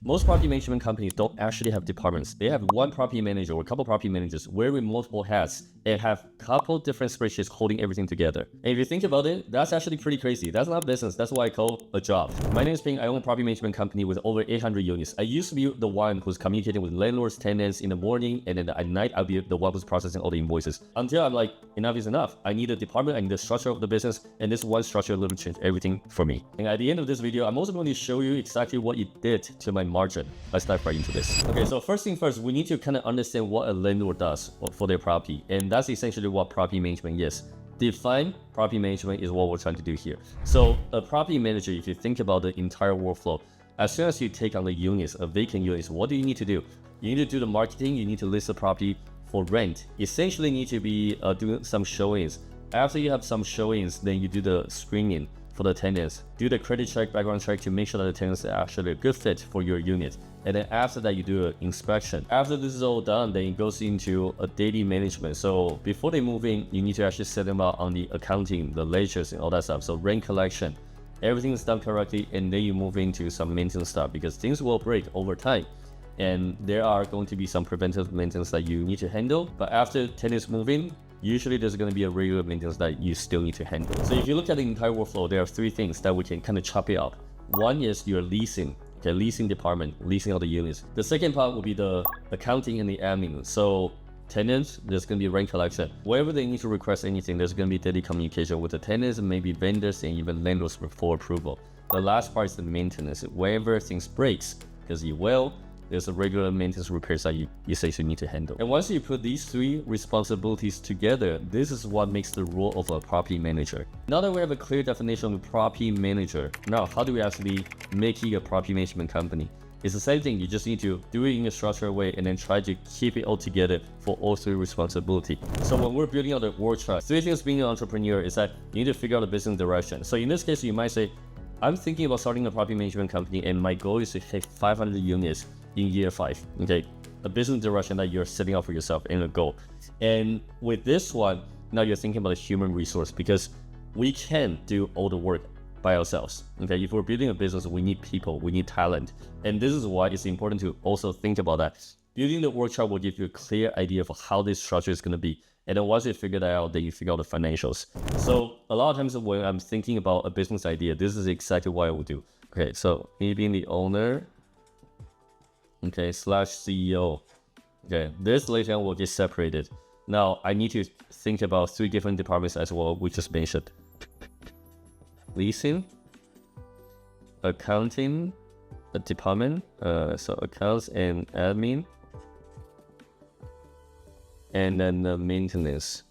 Most property management companies don't actually have departments. They have one property manager or a couple property managers wearing multiple hats and have a couple different spreadsheets holding everything together. And if you think about it, that's actually pretty crazy. That's not business. That's what I call a job. My name is Ping. I own a property management company with over 800 units. I used to be the one who's communicating with landlords, tenants in the morning, and then at night, I'll be the one who's processing all the invoices. Until I'm like, enough is enough. I need a department, I need the structure of the business, and this one structure will change everything for me. And at the end of this video, I'm also going to show you exactly what it did to my margin. Let's dive right into this. Okay, so first thing first, we need to kind of understand what a landlord does for their property. And that's essentially what property management is. Define property management is what we're trying to do here. So a property manager, if you think about the entire workflow, as soon as you take on the units, a vacant units, what do you need to do? You need to do the marketing, you need to list the property for rent. Essentially, you need to be doing some showings. After you have some showings, then you do the screening for the tenants, do the credit check, background check to make sure that the tenants are actually a good fit for your unit. And then after that, you do an inspection. After this is all done, then it goes into a daily management. So before they move in, you need to actually set them up on the accounting, the ledgers and all that stuff. So rent collection, everything is done correctly, and then you move into some maintenance stuff because things will break over time. And there are going to be some preventive maintenance that you need to handle. But after tenants move in, usually there's going to be a regular maintenance that you still need to handle. So if you look at the entire workflow, there are three things that we can kind of chop it up. One is your leasing, okay, leasing department, leasing all the units. The second part will be the accounting and the admin. So tenants, there's going to be rent collection. Wherever they need to request anything, there's going to be daily communication with the tenants and maybe vendors and even landlords for approval. The last part is the maintenance. Wherever things breaks, because you will, there's a regular maintenance repairs that you essentially need to handle. And once you put these three responsibilities together, this is what makes the role of a property manager. Now that we have a clear definition of a property manager, now how do we actually make it a property management company? It's the same thing, you just need to do it in a structured way and then try to keep it all together for all three responsibility. So when we're building out the org chart, three things being an entrepreneur is that you need to figure out the business direction. So in this case, you might say, I'm thinking about starting a property management company and my goal is to hit 500 units in year 5, okay? A business direction that you're setting up for yourself and a goal. And with this one, now you're thinking about a human resource because we can't do all the work by ourselves, okay? If we're building a business, we need people, we need talent. And this is why it's important to also think about that. Building the org chart will give you a clear idea of how this structure is gonna be. And then once you figure that out, then you figure out the financials. So a lot of times when I'm thinking about a business idea, this is exactly what I would do. Okay, so me being the owner, okay, / CEO. Okay, this later on will get separated. Now I need to think about three different departments as well, we just mentioned. Leasing, accounting, a department, so accounts and admin, and then the maintenance.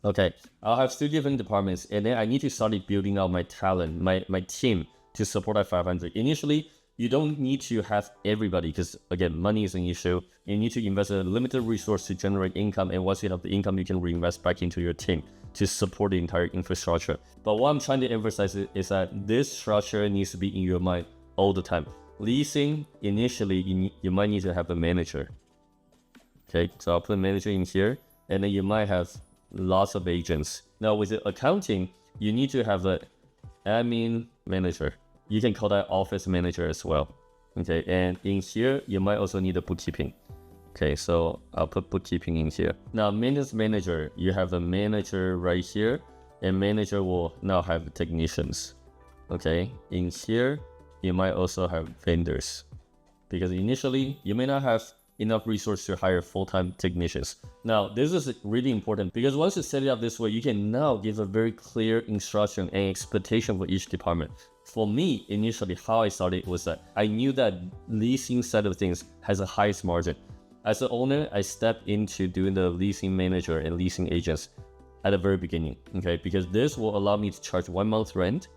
Okay, I'll have three different departments, and then I need to start building out my talent, my team to support that 500. Initially, you don't need to have everybody because, again, money is an issue. You need to invest a limited resource to generate income, and once you have the income, you can reinvest back into your team to support the entire infrastructure. But what I'm trying to emphasize is that this structure needs to be in your mind all the time. Leasing, initially, you might need to have a manager. Okay, so I'll put a manager in here, and then you might have lots of agents. Now with the accounting, you need to have an admin manager. You can call that office manager as well. Okay, and in here, you might also need a bookkeeping. Okay, so I'll put bookkeeping in here. Now maintenance manager, you have a manager right here, and manager will now have technicians. Okay, in here, you might also have vendors because initially you may not have enough resources to hire full-time technicians. Now, this is really important because once you set it up this way, you can now give a very clear instruction and expectation for each department. For me, initially, how I started was that I knew that leasing side of things has the highest margin. As an owner, I stepped into doing the leasing manager and leasing agents at the very beginning, okay? Because this will allow me to charge 1 month rent,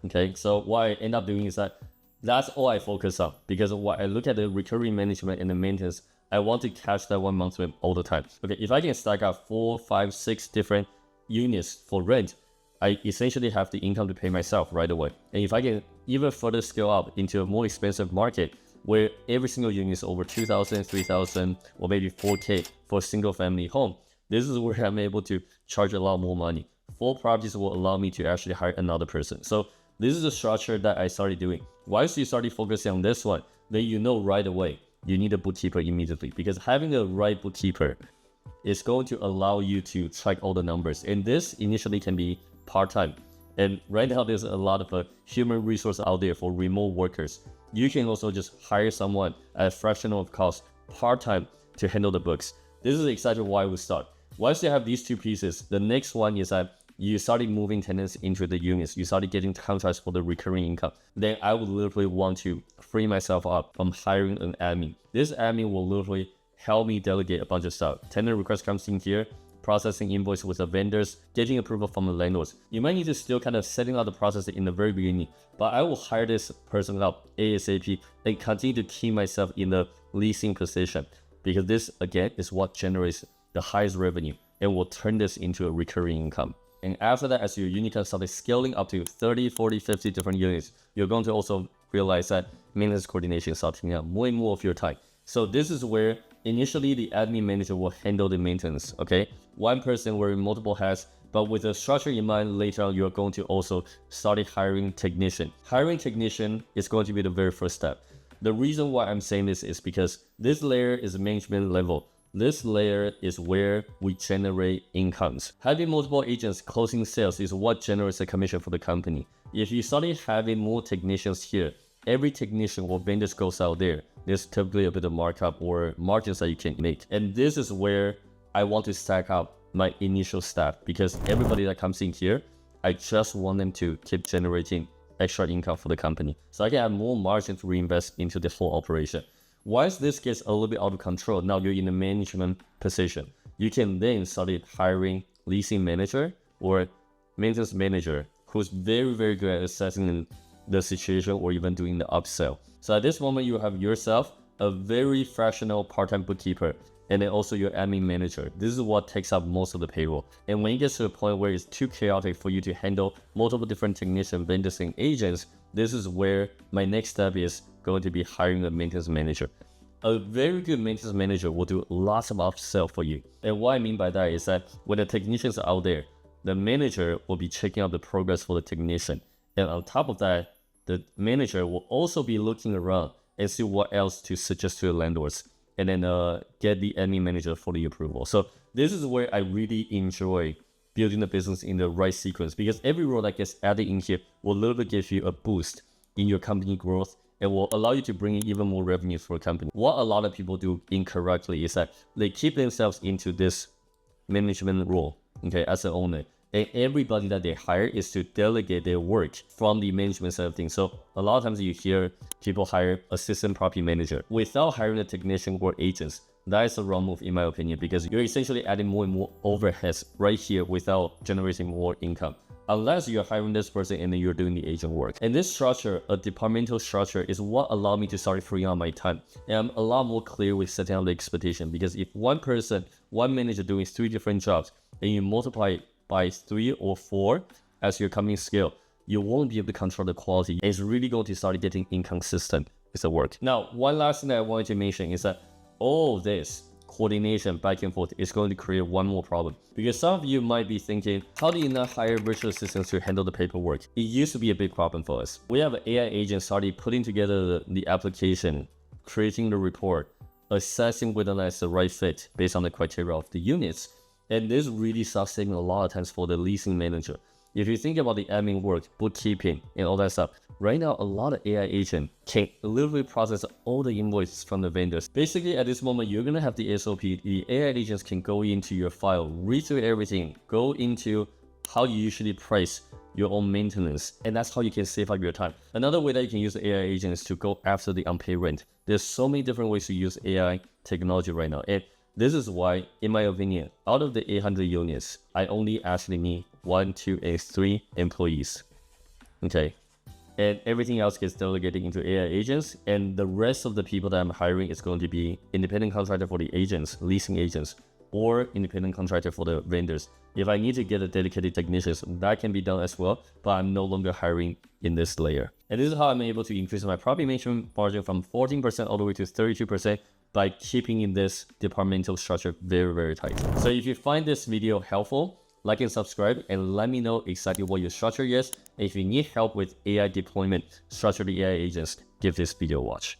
okay? So what I end up doing is that that's all I focus on because what I look at the recurring management and the maintenance, I want to catch that 1 month rent all the time. Okay, if I can stack up 4, 5, 6 different units for rent, I essentially have the income to pay myself right away. And if I can even further scale up into a more expensive market where every single unit is over 2,000, 3,000, or maybe 4K for a single family home, this is where I'm able to charge a lot more money. 4 properties will allow me to actually hire another person. So This is the structure that I started doing. Once you started focusing on this one, then you know right away you need a bookkeeper immediately, because having a right bookkeeper is going to allow you to track all the numbers. And this initially can be part-time. And right now there's a lot of human resource out there for remote workers. You can also just hire someone at a fraction of cost part-time to handle the books. This is exactly why we start. Once you have these two pieces, the next one is that you started moving tenants into the units. You started getting contracts for the recurring income. Then I would literally want to free myself up from hiring an admin. This admin will literally help me delegate a bunch of stuff. Tenant request comes in here, processing invoice with the vendors, getting approval from the landlords. You might need to still kind of setting out the process in the very beginning, but I will hire this person up ASAP and continue to keep myself in the leasing position, because this again is what generates the highest revenue and will turn this into a recurring income. And after that, as your unit can start scaling up to 30, 40, 50 different units, you're going to also realize that maintenance coordination is taking up more and more of your time. So this is where initially the admin manager will handle the maintenance, okay? One person wearing multiple hats, but with a structure in mind, later on you're going to also start hiring technician. Hiring technician is going to be the very first step. The reason why I'm saying this is because this layer is management level. This layer is where we generate incomes. Having multiple agents closing sales is what generates a commission for the company. If you started having more technicians here, every technician or vendors goes out there, there's typically a bit of markup or margins that you can make. And this is where I want to stack up my initial staff, because everybody that comes in here, I just want them to keep generating extra income for the company, so I can have more margin to reinvest into the whole operation. Once this gets a little bit out of control, now you're in a management position. You can then start hiring leasing manager or maintenance manager who's very, very good at assessing the situation or even doing the upsell. So at this moment, you have yourself a very fractional part-time bookkeeper, and then also your admin manager. This is what takes up most of the payroll. And when it gets to a point where it's too chaotic for you to handle multiple different technicians, vendors, and agents, this is where my next step is going to be hiring a maintenance manager. A very good maintenance manager will do lots of upsell for you. And what I mean by that is that when the technicians are out there, the manager will be checking out the progress for the technician. And on top of that, the manager will also be looking around and see what else to suggest to the landlords, and then get the admin manager for the approval. So this is where I really enjoy building the business in the right sequence, because every role that gets added in here will literally give you a boost in your company growth and will allow you to bring in even more revenue for a company. What a lot of people do incorrectly is that they keep themselves into this management role, okay, as an owner. And everybody that they hire is to delegate their work from the management side of things. So a lot of times you hear people hire assistant property manager without hiring a technician or agents. That is a wrong move in my opinion, because you're essentially adding more and more overheads right here without generating more income. Unless you're hiring this person and then you're doing the agent work. And this structure, a departmental structure, is what allowed me to start freeing up my time. And I'm a lot more clear with setting out the expectation, because if one person, one manager doing 3 different jobs, and you multiply it by 3 or 4 as your company scale, you won't be able to control the quality. And it's really going to start getting inconsistent with the work. Now, one last thing that I wanted to mention is that all this coordination back and forth is going to create one more problem, because some of you might be thinking, how do you not hire virtual assistants to handle the paperwork? It used to be a big problem for us. We have an AI agent started putting together the application, creating the report, assessing whether or not it's the right fit based on the criteria of the units. And this really starts saving a lot of times for the leasing manager. If you think about the admin work, bookkeeping, and all that stuff, right now a lot of AI agent can literally process all the invoices from the vendors. Basically, at this moment, you're gonna have the SOP. The AI agents can go into your file, read through everything, go into how you usually price your own maintenance, and that's how you can save up your time. Another way that you can use the AI agent is to go after the unpaid rent. There's so many different ways to use AI technology right now. And this is why, in my opinion, out of the 800 units, I only actually need 1, 2, and 3 employees, okay? And everything else gets delegated into AI agents, and the rest of the people that I'm hiring is going to be independent contractor for the agents, leasing agents, or independent contractor for the vendors. If I need to get a dedicated technicians, that can be done as well, but I'm no longer hiring in this layer. And this is how I'm able to increase my property management margin from 14% all the way to 32%, by keeping in this departmental structure very, very tight. So if you find this video helpful, like and subscribe, and let me know exactly what your structure is And if you need help with AI deployment, structured AI agents, give this video a watch.